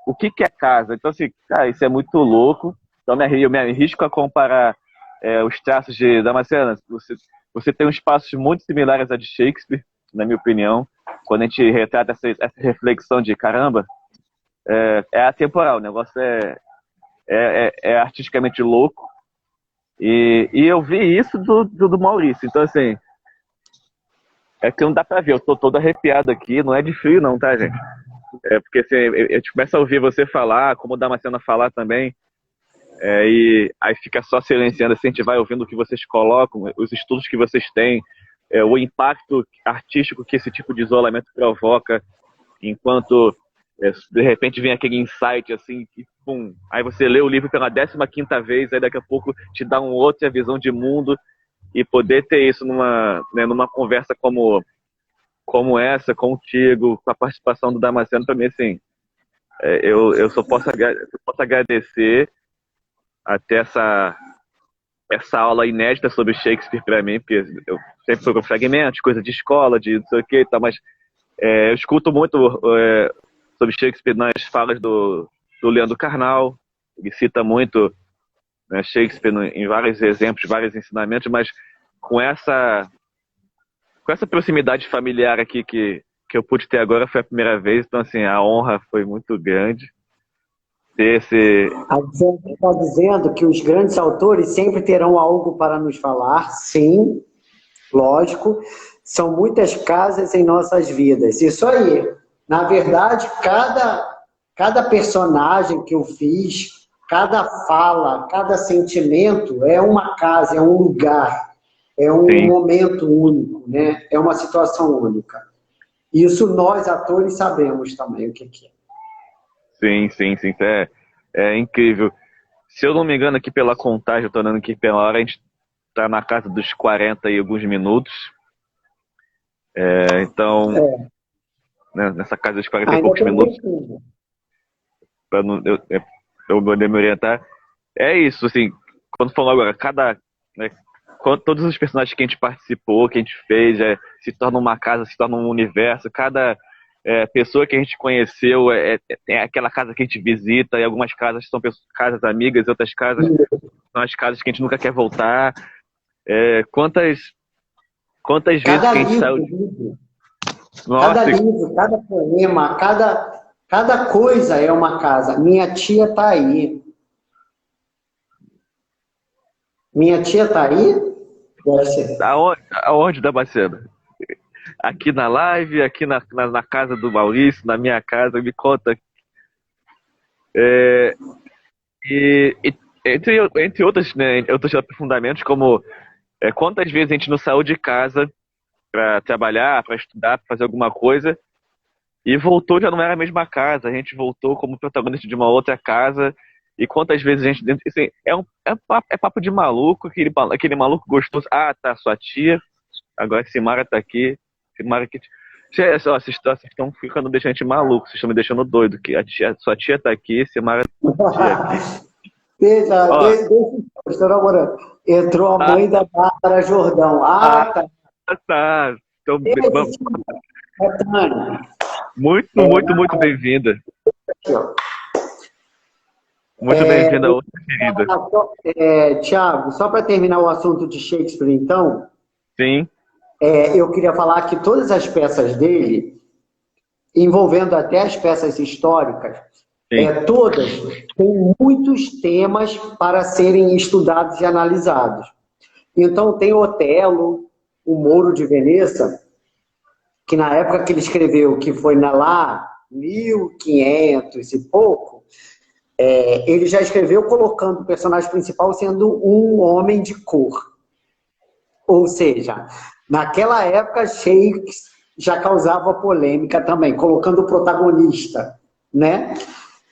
S2: O que é casa? Então, assim, cara, isso é muito louco. Então, eu me arrisco a comparar os traços de Damascena. Você tem uns passos muito similares a de Shakespeare, na minha opinião, quando a gente retrata essa reflexão de caramba, é atemporal, o negócio é artisticamente louco. E eu vi isso do Maurício, então assim, é que não dá pra ver, eu tô todo arrepiado aqui, não é de frio não, tá, gente? Porque assim, eu começo a ouvir você falar, como o Damascena falar também, e aí fica só silenciando, assim, a gente vai ouvindo o que vocês colocam, os estudos que vocês têm, o impacto artístico que esse tipo de isolamento provoca, enquanto de repente vem aquele insight assim, que, pum, aí você lê o livro pela 15ª vez, aí daqui a pouco te dá uma outra visão de mundo, e poder ter isso numa conversa como essa, contigo, com a participação do Damasceno, para mim, assim, eu só posso agradecer até essa aula inédita sobre Shakespeare para mim, porque eu sempre fui com fragmentos, coisa de escola, de não sei o que e tal, mas eu escuto muito sobre Shakespeare nas falas do Leandro Carnal, ele cita muito, né, Shakespeare em vários exemplos, vários ensinamentos, mas com essa proximidade familiar aqui que eu pude ter agora foi a primeira vez, então assim, a honra foi muito grande ter esse...
S1: Você está dizendo que os grandes autores sempre terão algo para nos falar, sim, lógico, são muitas casas em nossas vidas, isso aí. Na verdade, cada personagem que eu fiz, cada fala, cada sentimento é uma casa, é um lugar, é um
S2: Sim.
S1: momento único, né? É uma situação única. Isso nós, atores, sabemos também o que é.
S2: Sim. É incrível. Se eu não me engano, aqui pela contagem, eu tô andando aqui pela hora, a gente tá na casa dos 40 e alguns minutos. Então, né, nessa casa dos 40 e poucos minutos, para eu poder me orientar. É isso, assim, quando falou agora, né, todos os personagens que a gente participou, que a gente fez, se torna uma casa, se torna um universo, cada pessoa que a gente conheceu, tem aquela casa que a gente visita, e algumas casas são casas amigas, outras casas são as casas que a gente nunca quer voltar. Quantas vezes que a gente saiu... Nossa,
S1: cada livro, cada poema, cada coisa é uma casa. Minha tia tá aí. Minha tia tá aí? Deve ser.
S2: Aonde, Damasceno? Aqui na live, aqui na casa do Maurício, na minha casa, me conta. Entre outros, né, outros aprofundamentos, como quantas vezes a gente não saiu de casa para trabalhar, para estudar, para fazer alguma coisa, e voltou, já não era a mesma casa, a gente voltou como protagonista de uma outra casa, e quantas vezes a gente... Assim, é papo de maluco, aquele maluco gostoso. Ah, tá, sua tia, agora a Simara tá aqui, Simara que... Vocês estão ficando deixando a gente maluco, vocês estão me deixando doido, que sua tia tá aqui, Simara tá aqui.
S1: Deixa estou namorando. Entrou a mãe da Bárbara Jordão.
S2: Tá. Então, muito bem-vinda. Muito bem-vinda, outra querida.
S1: Tiago, só para terminar o assunto de Shakespeare, então.
S2: Sim.
S1: Eu queria falar que todas as peças dele, envolvendo até as peças históricas, todas têm muitos temas para serem estudados e analisados. Então, tem Otelo, o Mouro de Veneza, que na época que ele escreveu, que foi lá 1500 e pouco, ele já escreveu colocando o personagem principal sendo um homem de cor. Ou seja, naquela época, Shakespeare já causava polêmica também, colocando o protagonista, né?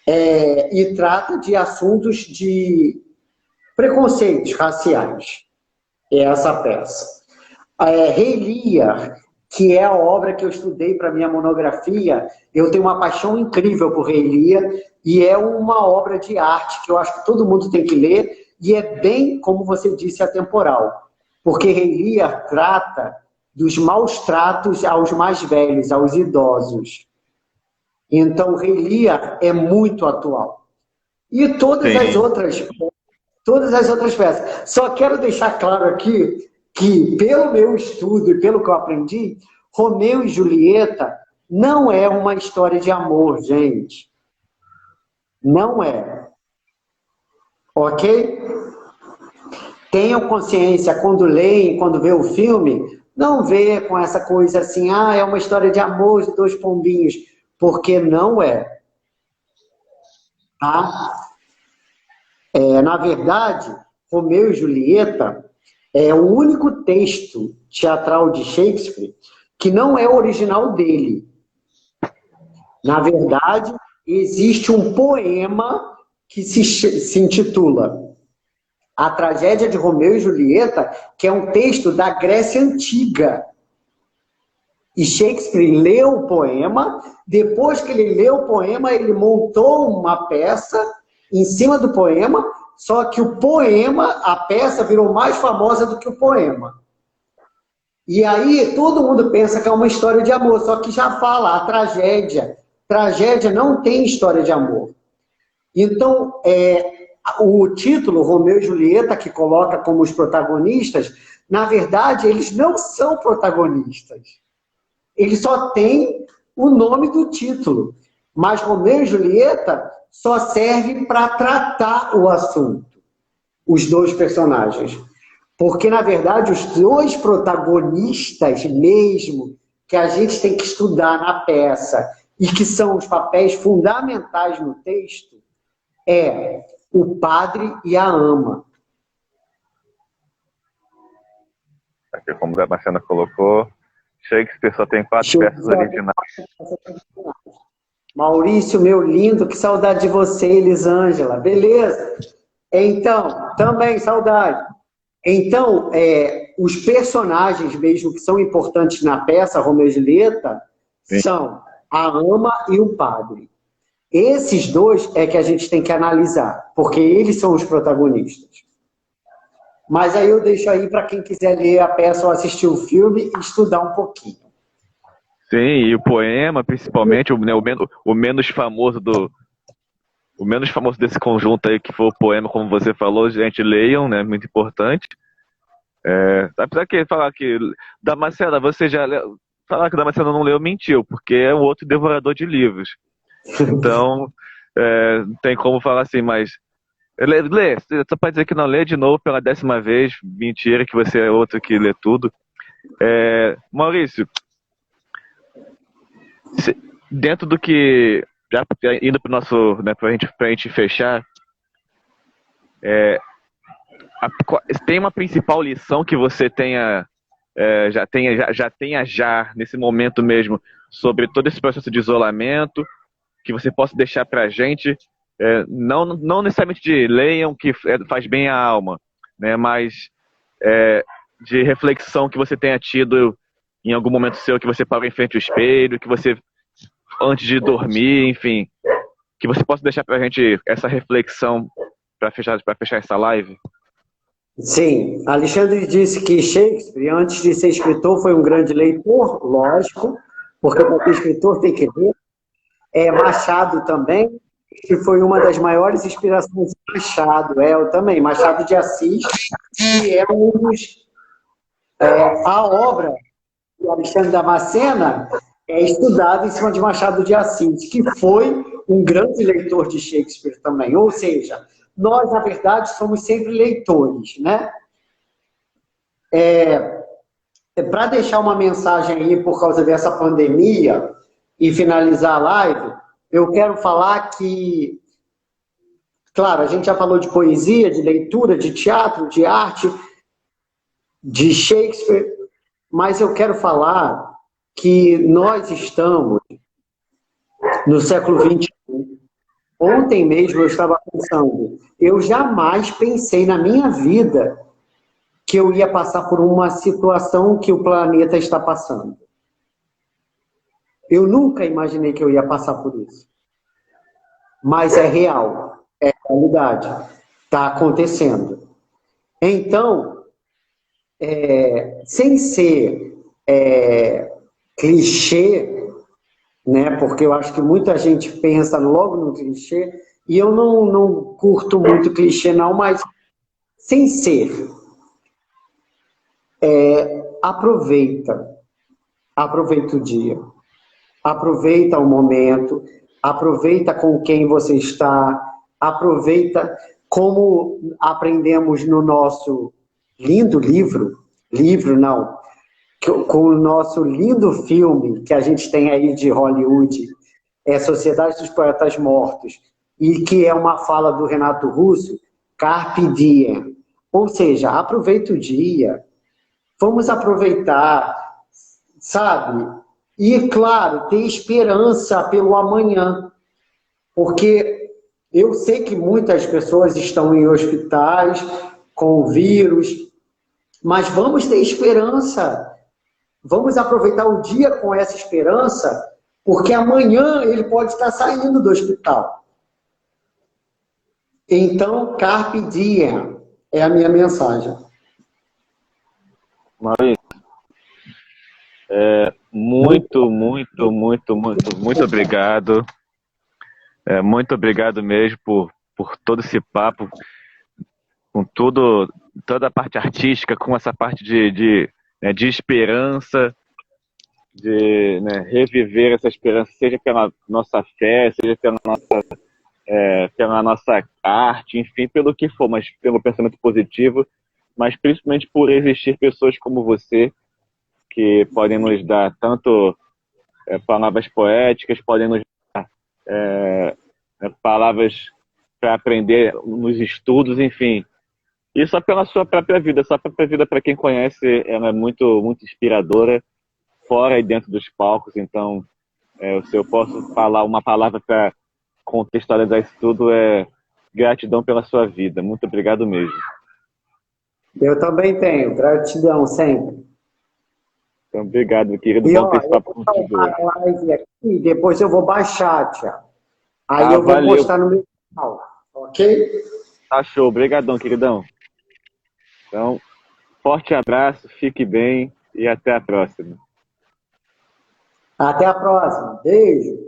S1: E trata de assuntos de preconceitos raciais. É essa peça. Rei Lear, que é a obra que eu estudei para minha monografia, eu tenho uma paixão incrível por Rei Lear, e é uma obra de arte que eu acho que todo mundo tem que ler, e é bem, como você disse, atemporal. Porque Rei Lear trata dos maus tratos aos mais velhos, aos idosos. Então, Rei Lear é muito atual. E todas as outras peças. Só quero deixar claro aqui que, pelo meu estudo e pelo que eu aprendi, Romeu e Julieta não é uma história de amor, gente. Não é. Ok? Tenham consciência, quando leem, quando vê o filme, não vê com essa coisa assim, é uma história de amor de dois pombinhos, porque não é. Tá? Na verdade, Romeu e Julieta é o único texto teatral de Shakespeare que não é original dele. Na verdade, existe um poema que se intitula A Tragédia de Romeu e Julieta, que é um texto da Grécia Antiga. E Shakespeare leu o poema, depois que ele leu o poema, ele montou uma peça em cima do poema, só que o poema, a peça, virou mais famosa do que o poema. E aí todo mundo pensa que é uma história de amor, só que já fala a tragédia. Tragédia não tem história de amor. Então, o título, Romeu e Julieta, que coloca como os protagonistas, na verdade, eles não são protagonistas. Eles só têm o nome do título. Mas Romeu e Julieta só serve para tratar o assunto, os dois personagens. Porque, na verdade, os dois protagonistas mesmo, que a gente tem que estudar na peça, e que são os papéis fundamentais no texto, o padre e a ama.
S2: Aqui, como a Marcena colocou, Shakespeare só tem 4 peças originais.
S1: Maurício, meu lindo, que saudade de você, Elisângela. Beleza. Então, também saudade. Então, os personagens mesmo que são importantes na peça, Romeu e Julieta, são a ama e o padre. Esses dois é que a gente tem que analisar, porque eles são os protagonistas. Mas aí eu deixo aí para quem quiser ler a peça ou assistir o filme e estudar um pouquinho.
S2: Sim, e o poema, principalmente, o menos famoso o menos famoso desse conjunto aí, que foi o poema, como você falou, gente, leiam, né? Muito importante. Apesar que falar que Damascena, você já leu, falar que Damascena não leu, mentiu, porque é um outro devorador de livros. Então, não tem como falar assim, mas lê, só pode dizer que não lê de novo pela 10ª vez, mentira que você é outro que lê tudo. Maurício, dentro do que, já indo para o nosso, né, pra gente fechar, tem uma principal lição que você tenha, já nesse momento mesmo, sobre todo esse processo de isolamento, que você possa deixar para a gente, não necessariamente de leiam, que faz bem à alma, né, mas de reflexão que você tenha tido em algum momento seu, que você parou em frente ao espelho, que você, antes de dormir, enfim, que você possa deixar para a gente essa reflexão para fechar essa live.
S1: Sim, Alexandre disse que Shakespeare, antes de ser escritor, foi um grande leitor, lógico, porque para ser escritor tem que ler. Machado também, que foi uma das maiores inspirações de Machado, eu também, Machado de Assis, que é um dos... a obra do Alexandre Damascena é estudada em cima de Machado de Assis, que foi um grande leitor de Shakespeare também, ou seja, nós, na verdade, somos sempre leitores, né? Para deixar uma mensagem aí por causa dessa pandemia e finalizar a live, eu quero falar que, claro, a gente já falou de poesia, de leitura, de teatro, de arte, de Shakespeare, mas eu quero falar que nós estamos no século XXI. Ontem mesmo eu estava pensando, eu jamais pensei na minha vida que eu ia passar por uma situação que o planeta está passando. Eu nunca imaginei que eu ia passar por isso. Mas é real, é realidade, está acontecendo. Então, sem ser clichê, né? Porque eu acho que muita gente pensa logo no clichê, e eu não curto muito clichê não, mas sem ser, aproveita o dia, aproveita o momento, aproveita com quem você está, aproveita como aprendemos no nosso lindo livro não, com o nosso lindo filme que a gente tem aí de Hollywood, Sociedade dos Poetas Mortos, e que é uma fala do Renato Russo, Carpe Diem. Ou seja, aproveita o dia, vamos aproveitar, sabe? E, claro, ter esperança pelo amanhã, porque eu sei que muitas pessoas estão em hospitais com o vírus, mas vamos ter esperança. Vamos aproveitar o dia com essa esperança, porque amanhã ele pode estar saindo do hospital. Então, Carpe Diem é a minha mensagem.
S2: Maurício, muito obrigado. Muito obrigado mesmo por todo esse papo, com toda a parte artística, com essa parte de esperança, de, né, reviver essa esperança, seja pela nossa fé, seja pela nossa arte, enfim, pelo que for, mas pelo pensamento positivo, mas principalmente por existir pessoas como você, que podem nos dar tanto palavras poéticas, podem nos dar palavras para aprender nos estudos, enfim. E só pela sua própria vida, para quem conhece, ela é muito, muito inspiradora, fora e dentro dos palcos. Então, se eu posso falar uma palavra para contextualizar isso tudo, é gratidão pela sua vida. Muito obrigado mesmo.
S1: Eu também tenho, gratidão sempre.
S2: Então, obrigado, querido. Bom ter esse papo contigo.
S1: Aqui, depois eu vou baixar, Tiago. Aí eu vou postar no meu canal, ok?
S2: Tá show. Obrigadão, queridão. Então, forte abraço, fique bem e até a próxima.
S1: Até a próxima. Beijo.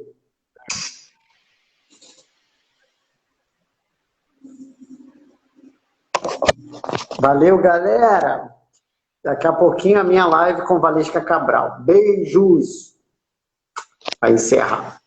S1: Valeu, galera. Daqui a pouquinho a minha live com Valesca Cabral. Beijos. Vai encerrar.